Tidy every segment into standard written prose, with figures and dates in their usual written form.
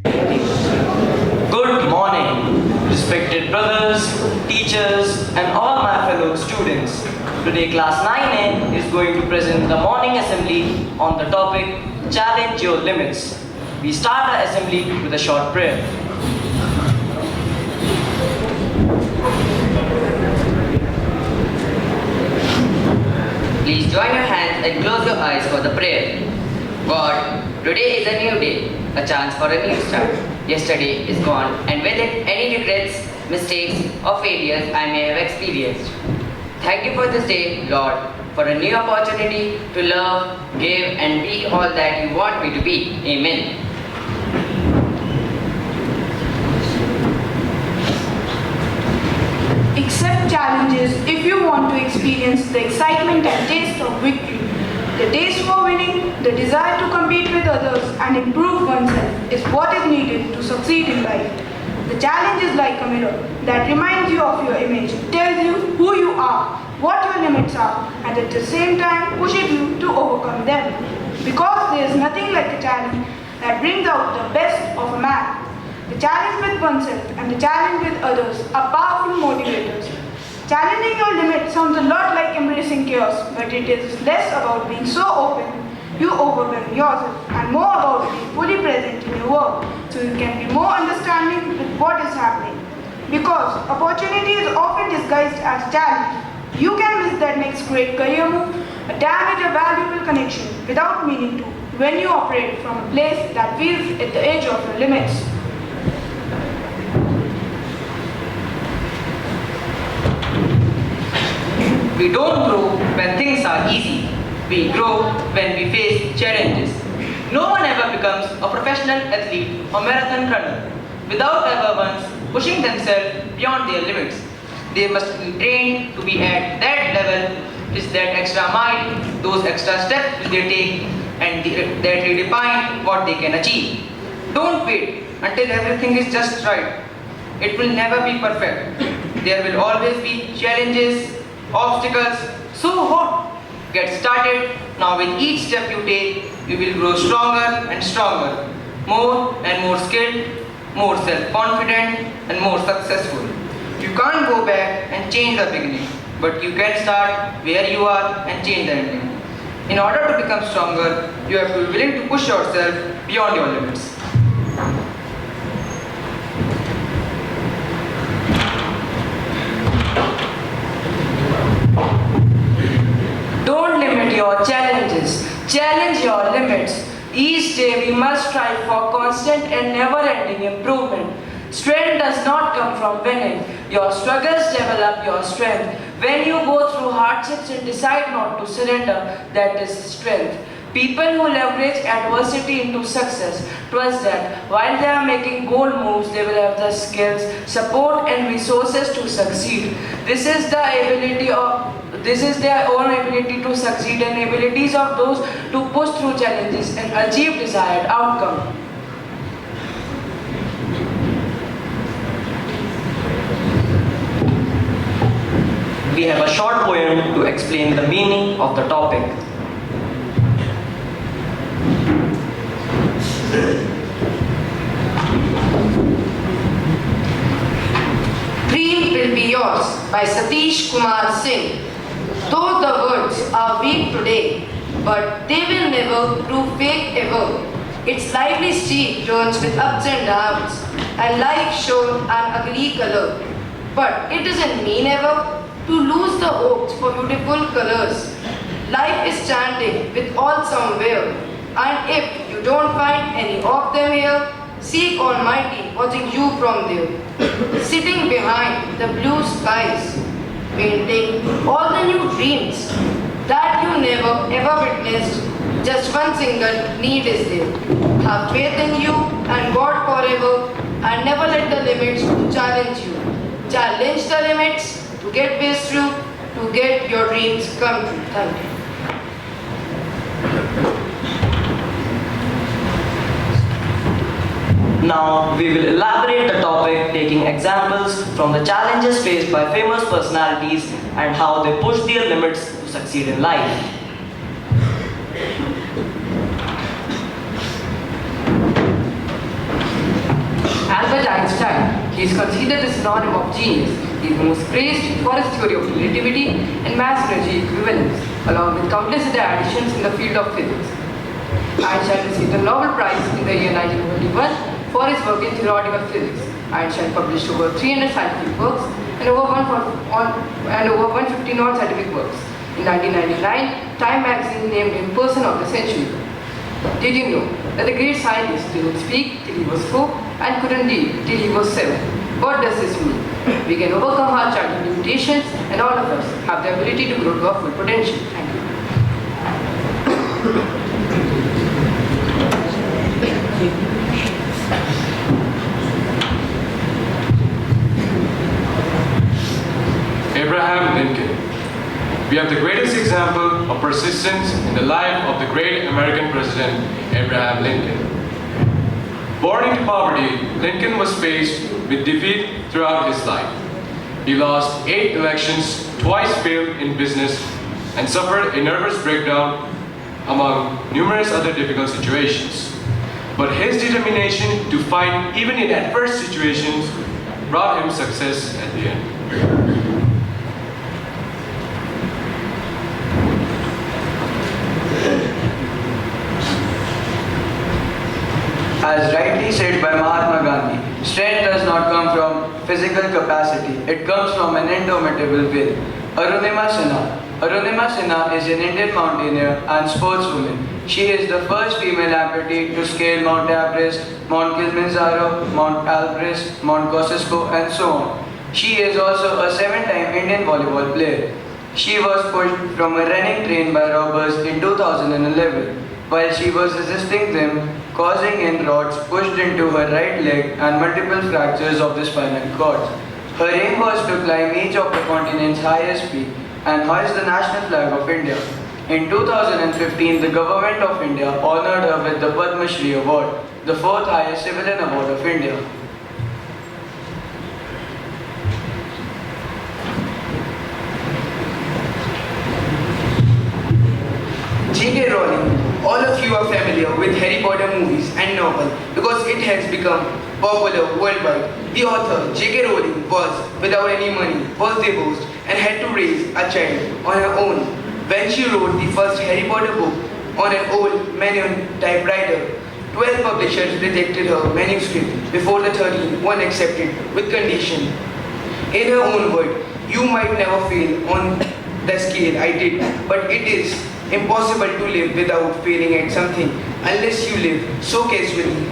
Good morning, respected brothers, teachers, and all my fellow students. Today, class 9N is going to present the morning assembly on the topic Challenge Your Limits. We start our assembly with a short prayer. Please join your hands and close your eyes for the prayer. God, today is a new day, a chance for a new start. Yesterday is gone, and with it any regrets, mistakes, or failures I may have experienced. Thank you for this day, Lord, for a new opportunity to love, give, and be all that you want me to be. Amen. Accept challenges if you want to experience the excitement and taste of victory. The taste for winning, the desire to compete with others and improve oneself is what is needed to succeed in life. The challenge is like a mirror that reminds you of your image, tells you who you are, what your limits are, and at the same time pushes you to overcome them. Because there is nothing like a challenge that brings out the best of a man. The challenge with oneself and the challenge with others are powerful motivators. Challenging your limits sounds a lot like embracing chaos, but it is less about being so open you overwhelm yourself and more about being fully present in your work so you can be more understanding with what is happening. Because opportunity is often disguised as challenge. You can miss that next great career move, a damage a valuable connection without meaning to when you operate from a place that feels at the edge of your limits. We don't grow when things are easy. We grow when we face challenges. No one ever becomes a professional athlete or marathon runner without ever once pushing themselves beyond their limits. They must be trained to be at that level, is that extra mile, those extra steps which they take and that redefine what they can achieve. Don't wait until everything is just right. It will never be perfect. There will always be challenges, obstacles, so what? Get started. Now with each step you take, you will grow stronger and stronger, more and more skilled, more self-confident and more successful. You can't go back and change the beginning, but you can start where you are and change the ending. In order to become stronger, you have to be willing to push yourself beyond your limits. Don't limit your challenges. Challenge your limits. Each day we must strive for constant and never-ending improvement. Strength does not come from winning. Your struggles develop your strength. When you go through hardships and decide not to surrender, that is strength. People who leverage adversity into success trust that while they are making bold moves, they will have the skills, support, and resources to succeed. This is their own ability to succeed and abilities of those to push through challenges and achieve desired outcome. We have a short poem to explain the meaning of the topic. Dream Will Be Yours by Satish Kumar Singh. Though the words are weak today, but they will never prove fake ever. Its lively street turns with ups and downs, and life shown an ugly color. But it doesn't mean ever to lose the hopes for beautiful colors. Life is standing with all somewhere, and if you don't find any of them here, seek Almighty watching you from there, sitting behind the blue skies, painting all the new dreams that you never ever witnessed. Just one single need is there. Have faith in you and God forever, and never let the limits challenge you. Challenge the limits to get ways through, to get your dreams come true. Thank you. Now we will elaborate the topic taking examples from the challenges faced by famous personalities and how they push their limits to succeed in life. He is considered the synonym of genius. He is most praised for his theory of relativity and mass energy equivalence, along with countless other additions in the field of physics. Einstein received the Nobel Prize in the year 1921 for his work in theoretical physics. Einstein published over 300 scientific works and over 150 non-scientific works. In 1999, Time magazine named him Person of the Century. Did you know that the great scientist didn't speak till he was 4 and couldn't read till he was 7? What does this mean? We can overcome our childhood limitations, and all of us have the ability to grow to our full potential. Thank you. Abraham Lincoln. We have the greatest example of persistence in the life of the great American president, Abraham Lincoln. Born into poverty, Lincoln was faced with defeat throughout his life. He lost 8 elections, twice failed in business, and suffered a nervous breakdown among numerous other difficult situations. But his determination to fight even in adverse situations brought him success at the end. As rightly said by Mahatma Gandhi, strength does not come from physical capacity, it comes from an indomitable will. Arunima Sinha. Arunima Sinha is an Indian mountaineer and sportswoman. She is the first female amputee to scale Mount Everest, Mount Kilimanjaro, Mount Elbrus, Mount Kosciuszko, and so on. She is also a 7-time Indian volleyball player. She was pushed from a running train by robbers in 2011. While she was resisting them, causing in rods pushed into her right leg and multiple fractures of the spinal cord. Her aim was to climb each of the continent's highest peak and hoist the national flag of India. In 2015, the Government of India honored her with the Padma Shri Award, the 4th highest civilian award of India. J.K. Rowling. All of you are familiar with Harry Potter movies and novel because it has become popular worldwide. The author, J.K. Rowling, was without any money, birthday boost, and had to raise a child on her own. When she wrote the first Harry Potter book on an old manual typewriter, 12 publishers rejected her manuscript before the 13th one accepted with condition. In her own word, you might never fail on the scale I did, but it is impossible to live without failing at something unless you live so casually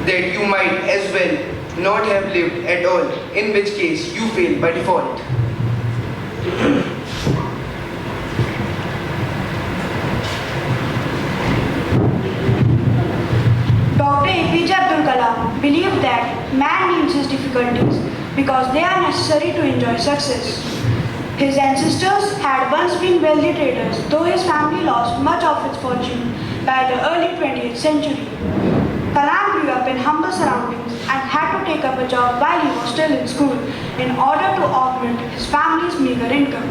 that you might as well not have lived at all, in which case you fail by default. Dr. APJ Abdul Kalam believed that man needs his difficulties because they are necessary to enjoy success. His ancestors had once been wealthy traders, though his family lost much of its fortune by the early 20th century. Kalam grew up in humble surroundings and had to take up a job while he was still in school in order to augment his family's meager income.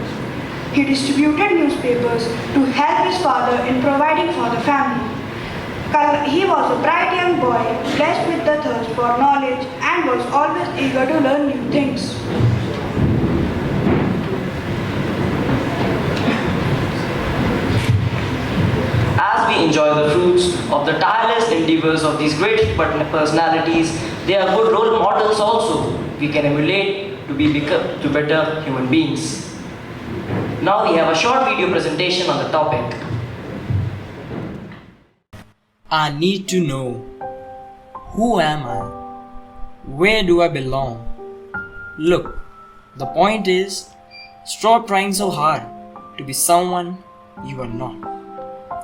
He distributed newspapers to help his father in providing for the family. He was a bright young boy, blessed with the thirst for knowledge and was always eager to learn new things. As we enjoy the fruits of the tireless endeavors of these great personalities, they are good role models also. We can emulate to become better human beings. Now we have a short video presentation on the topic. I need to know, who am I? Where do I belong? Look, the point is, stop trying so hard to be someone you are not.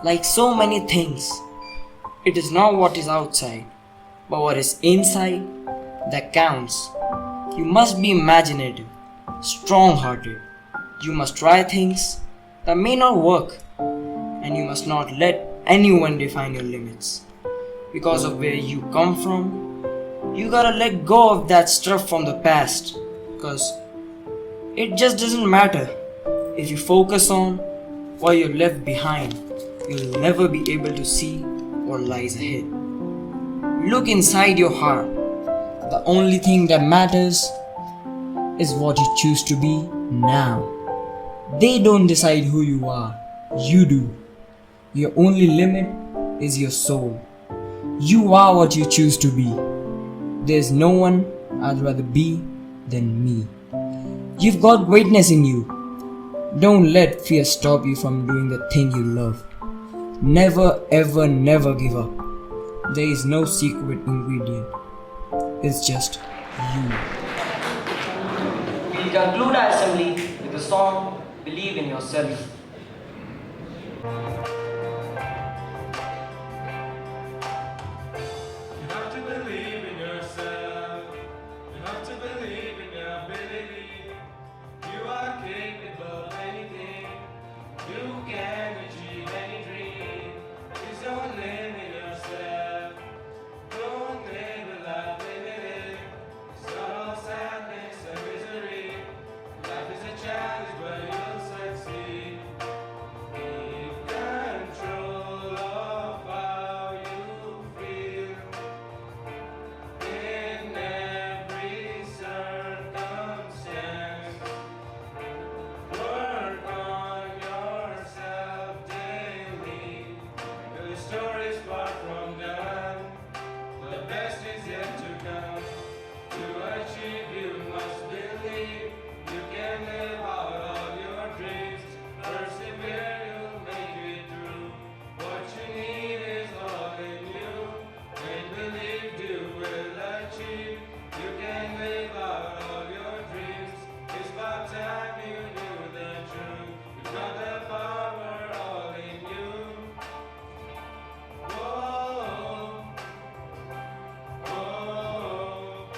Like so many things, it is not what is outside, but what is inside that counts. You must be imaginative, strong-hearted. You must try things that may not work, and you must not let anyone define your limits. Because of where you come from, you gotta let go of that stuff from the past, because it just doesn't matter. If you focus on what you left behind, you'll never be able to see what lies ahead. Look inside your heart. The only thing that matters is what you choose to be now. They don't decide who you are, you do. Your only limit is your soul. You are what you choose to be. There's no one I'd rather be than me. You've got greatness in you. Don't let fear stop you from doing the thing you love. Never ever never give up. There is no secret ingredient. It's just you. We conclude our assembly with the song Believe in Yourself. You have to believe in yourself. You have to believe in your ability. You are capable of anything. You can achieve any dream. Please don't limit yourself. Don't live a life limited. It's not all sadness and misery. Life is a challenge, but you'll succeed. Keep control of how you feel. In every circumstance, work on yourself daily. The story's far from done. The best is yet to come. To achieve, you must believe. You can live out all your dreams. Persevere, you'll make it through. What you need is all in you. And believe you will achieve. You can live out all your dreams. It's about time you knew the truth. You've got the power all in you. Whoa, whoa,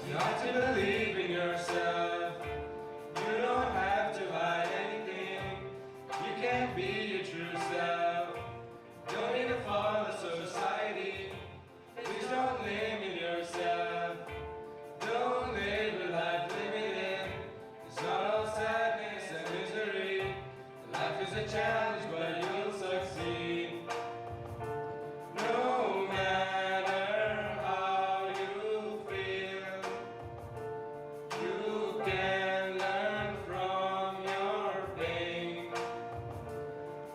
you have to believe in yourself. You don't have to hide anything. You can be your true self. Don't need to follow society. Please don't limit yourself. Don't live a life limited. It's not all sadness and misery. Life is a challenge, but you'll succeed. No matter how you feel, you can learn from your pain.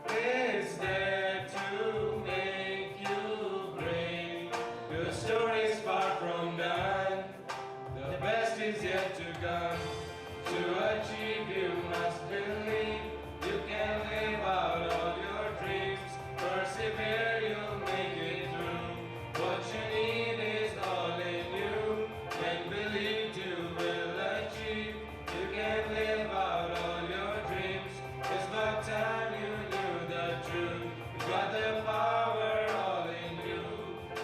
It's there to make you great. The story's far from done. The best is yet to come. To achieve, you must believe. You can live out all your dreams. Persevere, you'll make it through. What you need is all in you. When believed, you will achieve. You can live out all your dreams. It's about time you knew the truth. You got the power all in you.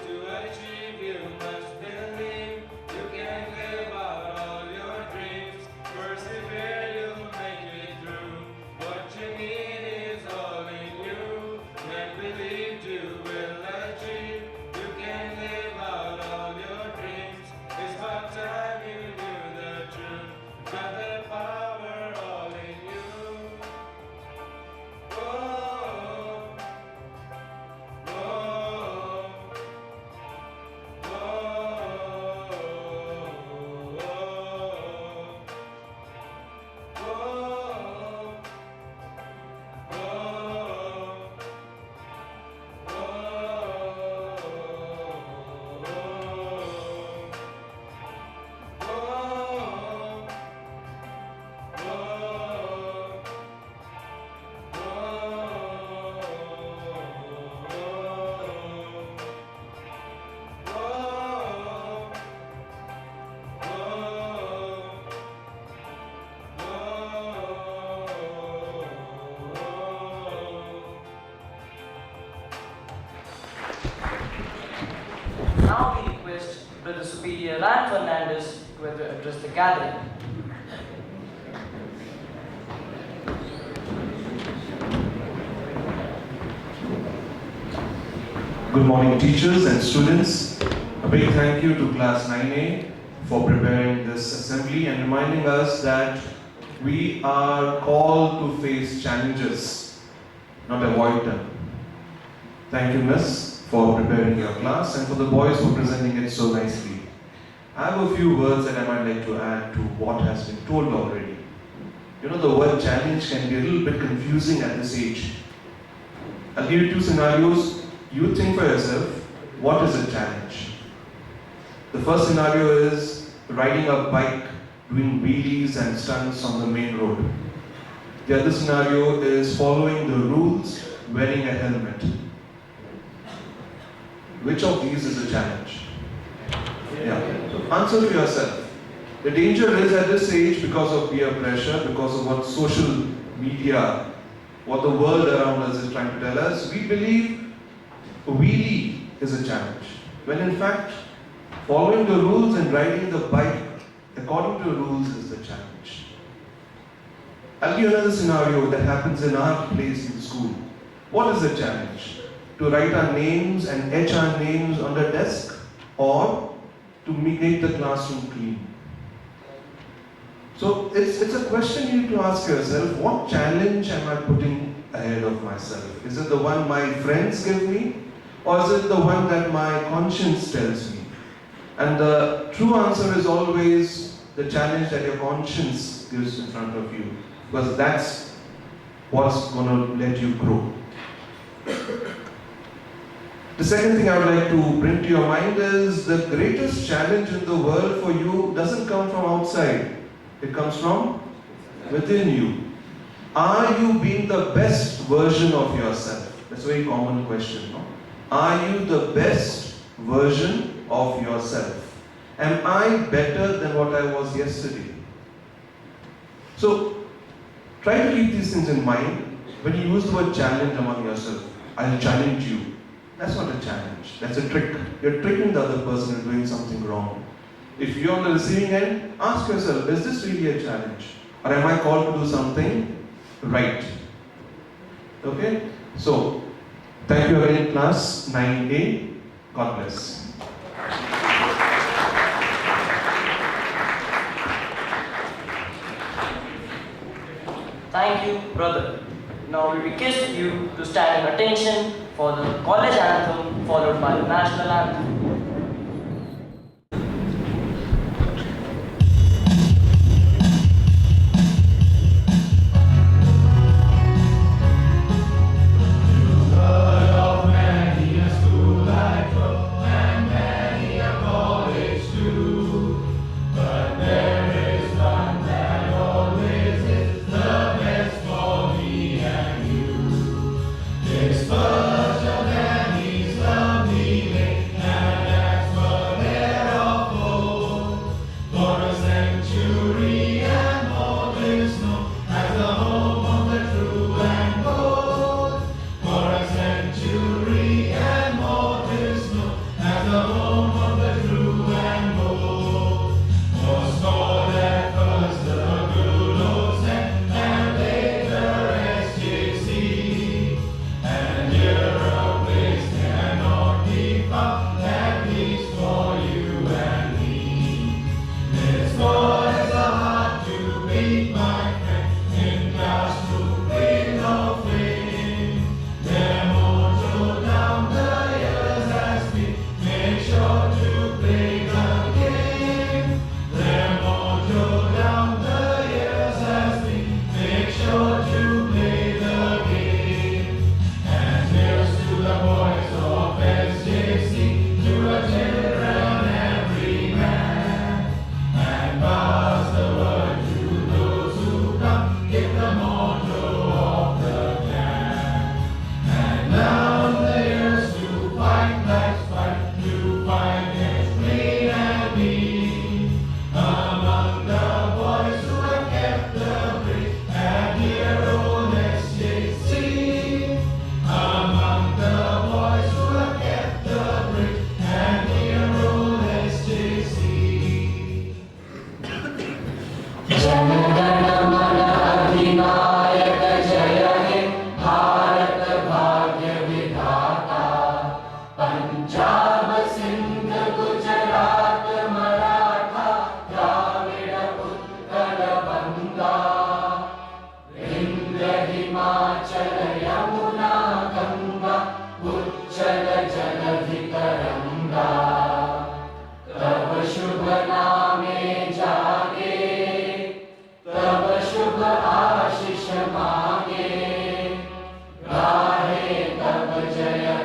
To achieve, you must believe. You can live out all your dreams. Persevere, you'll make it through. What you need is all in you. When believed, you will achieve. You can live out all your dreams. It's about time you knew the truth. You got the power all in you. Whoa, whoa, Now we request Brother Superior Ryan Fernandez to address the gathering. Good morning, teachers and students. A big thank you to Class 9A for preparing this assembly and reminding us that we are called to face challenges, not avoid them. Thank you, Miss, for preparing your class and for the boys for presenting it so nicely. I have a few words that I might like to add to what has been told already. You know, the word challenge can be a little bit confusing at this age. I'll give you two scenarios. You think for yourself, what is a challenge? The first scenario is riding a bike, doing wheelies and stunts on the main road. The other scenario is following the rules, wearing a helmet. Which of these is a challenge? Yeah. So answer to yourself. The danger is at this age, because of peer pressure, because of what social media, what the world around us is trying to tell us, we believe a wheelie is a challenge. When in fact, following the rules and riding the bike according to the rules is the challenge. I'll give you another scenario that happens in our place in school. What is the challenge? To write our names and etch our names on the desk, or to make the classroom clean? So it's a question you need to ask yourself, what challenge am I putting ahead of myself? Is it the one my friends give me, or is it the one that my conscience tells me? And the true answer is always the challenge that your conscience gives in front of you, because that's what's going to let you grow. The second thing I would like to bring to your mind is the greatest challenge in the world for you doesn't come from outside. It comes from within you. Are you being the best version of yourself? That's a very common question, no? Are you the best version of yourself? Am I better than what I was yesterday? So, try to keep these things in mind. When you use the word challenge among yourself, I'll challenge you. That's not a challenge. That's a trick. You're tricking the other person into doing something wrong. If you're on the receiving end, ask yourself, is this really a challenge? Or am I called to do something right? Okay? So, thank you again, class 9A. God bless. Thank you, brother. Now we request you to stand in attention for the college anthem followed by the national anthem. It's such a man, he's lovely, and Jaya